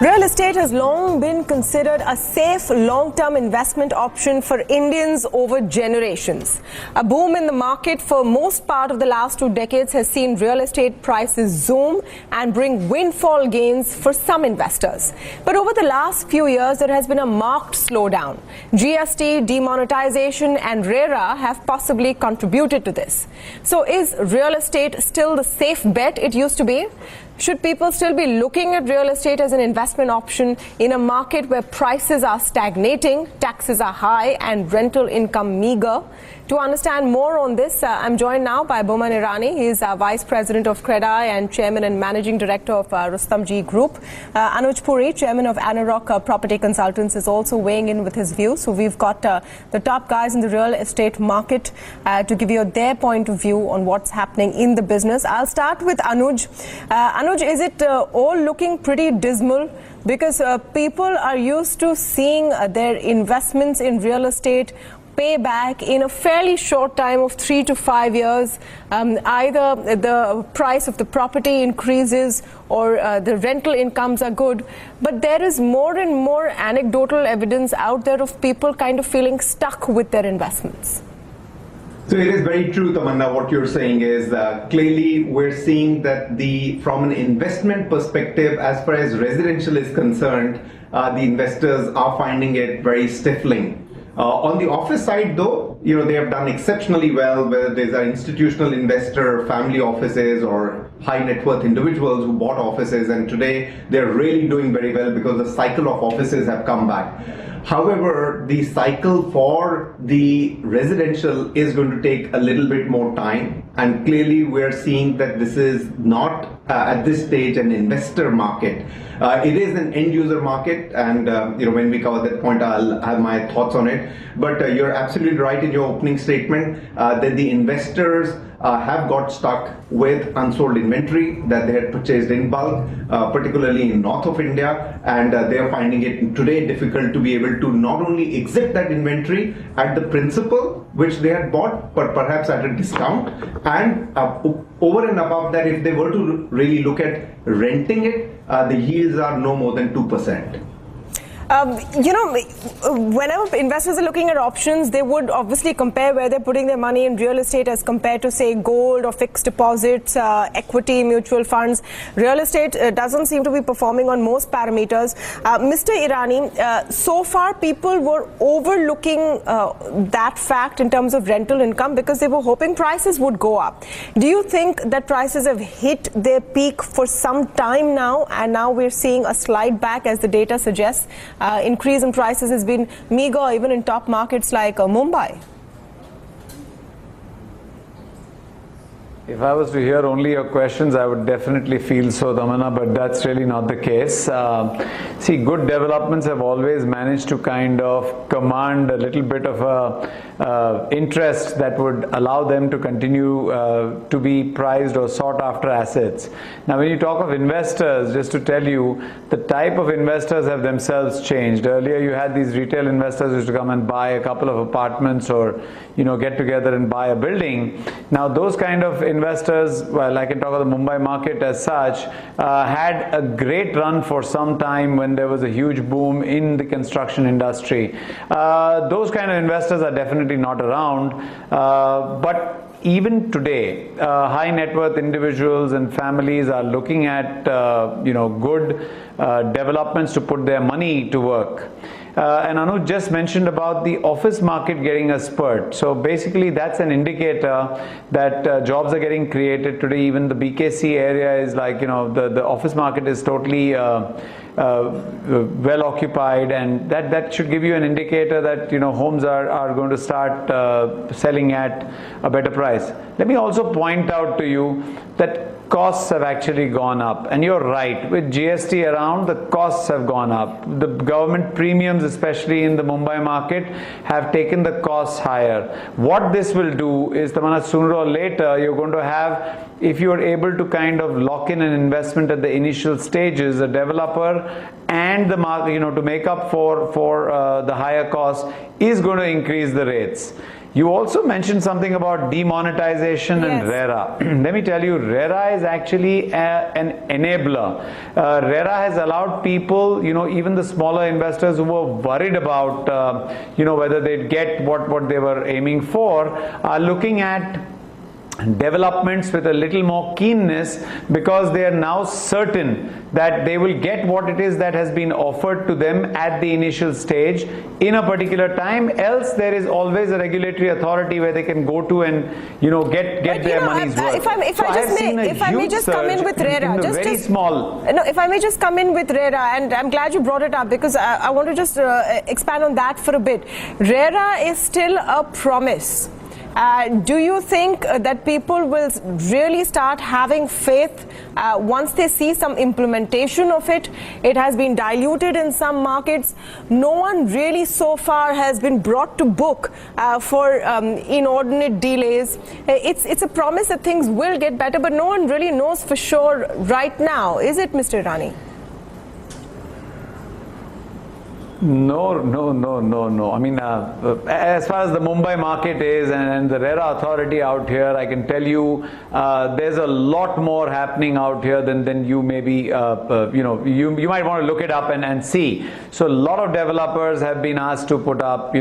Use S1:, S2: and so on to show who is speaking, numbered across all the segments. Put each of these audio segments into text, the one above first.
S1: Real estate has long been considered a safe long-term investment option for Indians over generations. A boom in the market for most part of the last 2 decades has seen real estate prices zoom and bring windfall gains for some investors. But over the last few years, there has been a marked slowdown. GST, demonetisation and RERA have possibly contributed to this. So is real estate still the safe bet it used to be? Should people still be looking at real estate as an investment option in a market where prices are stagnating, taxes are high, and rental income meager? To understand more on this, I'm joined now by R.Irani. He is Vice President of CREDAI and Chairman and Managing Director of Rustomjee Group. Anuj Puri, Chairman of Anarok Property Consultants, is also weighing in with his views. So we've got the top guys in the real estate market to give you their point of view on what's happening in the business. I'll start with Anuj. Anuj, is it all looking pretty dismal? Because people are used to seeing their investments in real estate pay back in a fairly short time of 3 to 5 years. Either the price of the property increases or the rental incomes are good. But there is more and more anecdotal evidence out there of people kind of feeling stuck with their investments.
S2: So it is very true, Tamanna. What you're saying is clearly we're seeing that from an investment perspective, as far as residential is concerned, the investors are finding it very stifling. On the office side, though, they have done exceptionally well, whether there's an institutional investor, family offices, or high net worth individuals who bought offices, and today they're really doing very well because the cycle of offices have come back. However, the cycle for the residential is going to take a little bit more time, and clearly we're seeing that this is not at this stage an investor market. It is an end user market, and when we cover that point, I'll have my thoughts on it. But you're absolutely right in your opening statement that the investors have got stuck with unsold inventory that they had purchased in bulk, particularly in north of India, and they are finding it today difficult to be able to not only exit that inventory at the principal which they had bought, but perhaps at a discount, and over and above that, if they were to really look at renting it, the yields are no more than 2%. Whenever investors are looking at options, they would obviously compare where they're putting their money in real estate as compared to, say, gold or fixed deposits, equity, mutual funds. Real estate doesn't seem to be performing on most parameters. Mr. Irani, so far people were overlooking that fact in terms of rental income because they were hoping prices would go up. Do you think that prices have hit their peak for some time now, and now we're seeing a slide back as the data suggests? Increase in prices has been meager even in top markets like Mumbai.
S3: If I was to hear only your questions, I would definitely feel so, Damana, but that's really not the case. See, good developments have always managed to kind of command a little bit of a interest that would allow them to continue to be prized or sought after assets. Now, when you talk of investors, just to tell you, the type of investors have themselves changed. Earlier, you had these retail investors who used to come and buy a couple of apartments or, get together and buy a building. Now, those kind of investors, well, I can talk about the Mumbai market as such, had a great run for some time when there was a huge boom in the construction industry. Those kind of investors are definitely not around, but even today, high net worth individuals and families are looking at good developments to put their money to work. And Anuj just mentioned about the office market getting a spurt. So basically that's an indicator that jobs are getting created today. Even the BKC area is like, the office market is totally well occupied, and that should give you an indicator that homes are going to start selling at a better price. Let me also point out to you that costs have actually gone up, and you're right, with GST around, the costs have gone up. The government premiums, especially in the Mumbai market, have taken the costs higher. What this will do is, Tamana, sooner or later you're going to have if you're able to kind of lock in an investment at the initial stages, a developer and the market, to make up for the higher cost, is going to increase the rates. You also mentioned something about demonetization and RERA. Let me tell you, RERA is actually an enabler. RERA has allowed people, even the smaller investors who were worried about, whether they'd get what they were aiming for, are looking at developments with a little more keenness, because they are now certain that they will get what it is that has been offered to them at the initial stage in a particular time. Else there is always a regulatory authority where they can go to and get their money's worth.
S1: If I may just come in with RERA, if I may just come in with RERA, and I'm glad you brought it up, because I want to just expand on that for a bit. RERA is still a promise. Do you think that people will really start having faith once they see some implementation of it? It has been diluted in some markets. No one really so far has been brought to book for inordinate delays. It's a promise that things will get better, but no one really knows for sure right now. Is it, Mr. Irani?
S3: No. I mean, as far as the Mumbai market is and the RERA authority out here, I can tell you there's a lot more happening out here than you maybe, you might want to look it up and see. So a lot of developers have been asked to put up,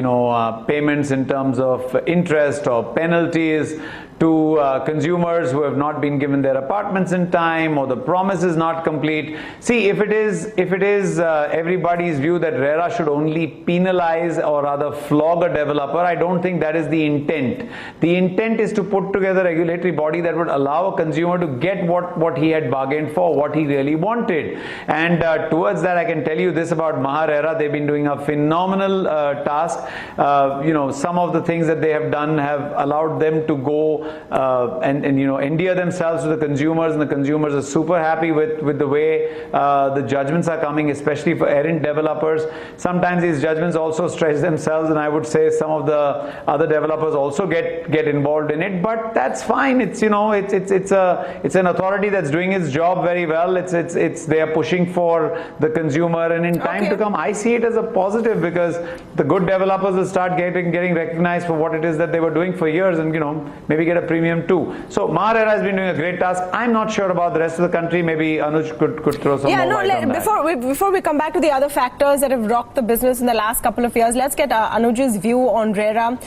S3: payments in terms of interest or penalties to consumers who have not been given their apartments in time, or the promise is not complete. See, if it is everybody's view that RERA should only penalize or rather flog a developer, I don't think that is the intent. The intent is to put together a regulatory body that would allow a consumer to get what he had bargained for, what he really wanted. And towards that, I can tell you this about RERA: they've been doing a phenomenal task. Some of the things that they have done have allowed them to go and endear themselves to the consumers, and the consumers are super happy with the way the judgments are coming, especially for errant developers. Sometimes these judgments also stretch themselves, and I would say some of the other developers also get involved in it, but that's fine. It's it's an authority that's doing its job very well. They are pushing for the consumer, and in time to come, I see it as a positive, because the good developers will start getting recognized for what it is that they were doing for years, and maybe get a premium too. So RERA has been doing a great task. I'm not sure about the rest of the country. Maybe Anuj could throw some more light on that.
S1: Before we come back to the other factors that have rocked the business in the last couple of years, let's get Anuj's view on RERA.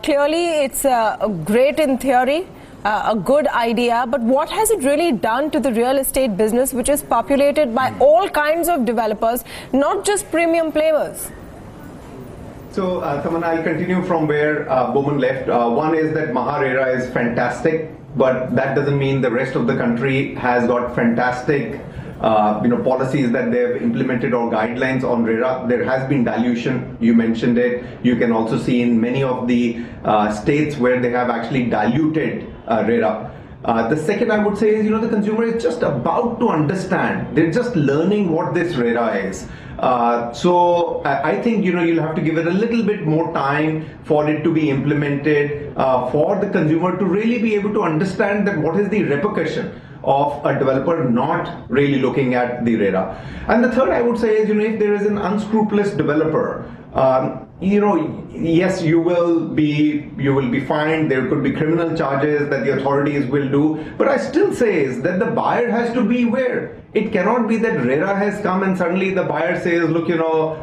S1: Clearly, it's great in theory, a good idea, but what has it really done to the real estate business, which is populated by all kinds of developers, not just premium players?
S2: So, Tamanna, I'll continue from where Boman left. One is that RERA is fantastic, but that doesn't mean the rest of the country has got fantastic policies that they've implemented or guidelines on RERA. There has been dilution. You mentioned it. You can also see in many of the states where they have actually diluted RERA. The second I would say is, the consumer is just about to understand. They're just learning what this RERA is. So I think, you'll have to give it a little bit more time for it to be implemented, for the consumer to really be able to understand that what is the repercussion of a developer not really looking at the RERA. And the third I would say is, if there is an unscrupulous developer, yes, you will be fined. There could be criminal charges that the authorities will do. But I still say is that the buyer has to be aware. It cannot be that RERA has come and suddenly the buyer says, look,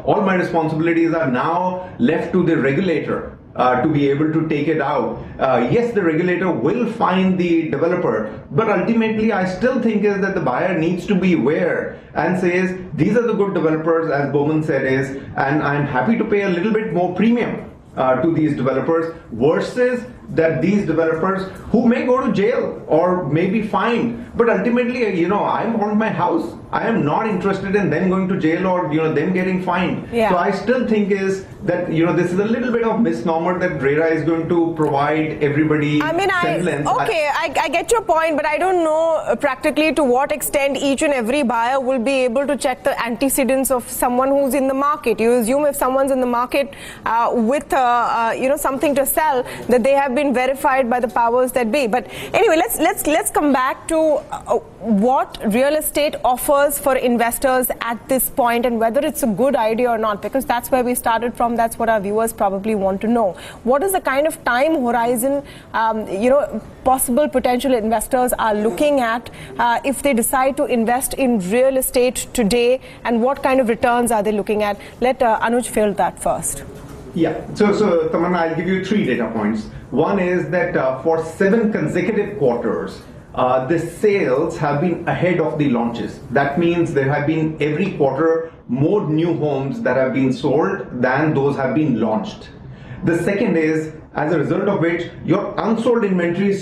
S2: all my responsibilities are now left to the regulator to be able to take it out. Yes, the regulator will fine the developer, but ultimately I still think is that the buyer needs to be aware and says, these are the good developers, as Boman said is, and I'm happy to pay a little bit more premium to these developers, versus that these developers who may go to jail or may be fined, but ultimately, I want my house. I am not interested in them going to jail or, them getting fined.
S1: Yeah.
S2: So I still think is that, this is a little bit of misnomer that RERA is going to provide everybody semblance.
S1: I get your point, but I don't know practically to what extent each and every buyer will be able to check the antecedents of someone who's in the market. You assume if someone's in the market with, something to sell, that they have been been verified by the powers that be. But anyway, let's come back to what real estate offers for investors at this point, and whether it's a good idea or not, because that's where we started from. That's what our viewers probably want to know. What is the kind of time horizon, possible potential investors are looking at if they decide to invest in real estate today, and what kind of returns are they looking at? Let Anuj field that first.
S2: Yeah, so Tamanna, I'll give you 3 data points. One is that for 7 consecutive quarters, the sales have been ahead of the launches. That means there have been every quarter more new homes that have been sold than those have been launched. The second is, as a result of which, your unsold inventory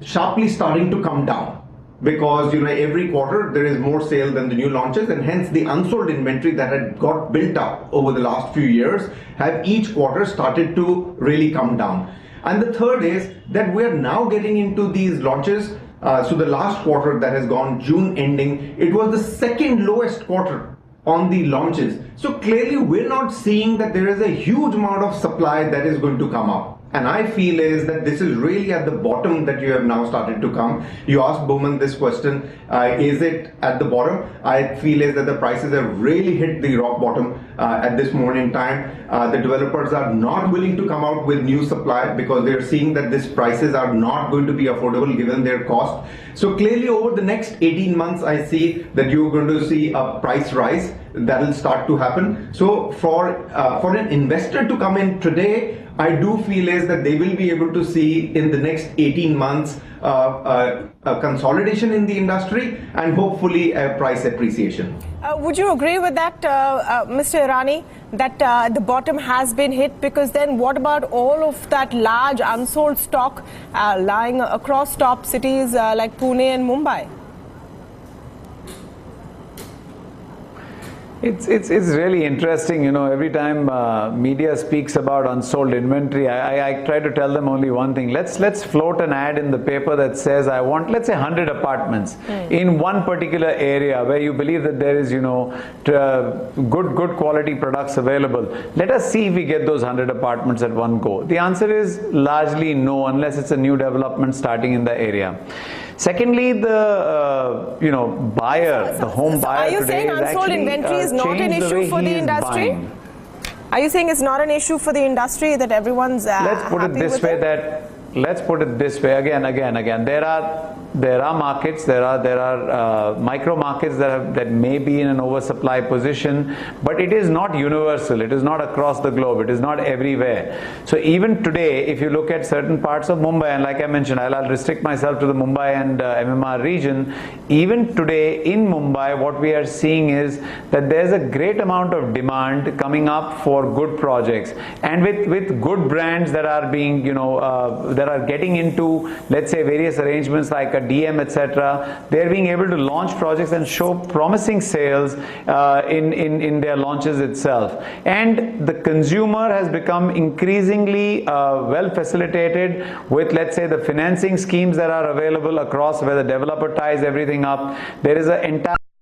S2: sharply starting to come down, because every quarter there is more sale than the new launches, and hence the unsold inventory that had got built up over the last few years have each quarter started to really come down. And the third is that we are now getting into these launches. So the last quarter that has gone, June ending, it was the second lowest quarter on the launches. So clearly we're not seeing that there is a huge amount of supply that is going to come up. And I feel is that this is really at the bottom that you have now started to come. You asked Boman this question, is it at the bottom? I feel is that the prices have really hit the rock bottom at this moment in time. The developers are not willing to come out with new supply because they're seeing that these prices are not going to be affordable given their cost. So clearly over the next 18 months, I see that you're going to see a price rise that will start to happen. So for an investor to come in today, I do feel is that they will be able to see in the next 18 months a consolidation in the industry and hopefully a price appreciation.
S1: Would you agree with that, Mr. Irani, that the bottom has been hit? Because then what about all of that large unsold stock lying across top cities like Pune and Mumbai?
S3: It's really interesting, every time media speaks about unsold inventory, I try to tell them only one thing. Let's float an ad in the paper that says, I want, let's say 100 apartments in one particular area where you believe that there is, good quality products available. Let us see if we get those 100 apartments at one go. The answer is largely no, unless it's a new development starting in the area. Secondly, the buyer, the home buyer today,
S1: are you saying unsold inventory is not an issue for the industry? Are you saying it's not an issue for the industry, that everyone's
S3: Let's put it this way. Let's put it this way again. There are markets, there are micro markets that may be in an oversupply position, but it is not universal. It is not across the globe. It is not everywhere. So even today, if you look at certain parts of Mumbai, and like I mentioned, I'll restrict myself to the Mumbai and MMR region. Even today in Mumbai, what we are seeing is that there's a great amount of demand coming up for good projects, and with good brands that are being, that are getting into, let's say, various arrangements like a DM, etc. They're being able to launch projects and show promising sales in their launches itself. And the consumer has become increasingly well facilitated with, let's say, the financing schemes that are available across, where the developer ties everything up. There is an entire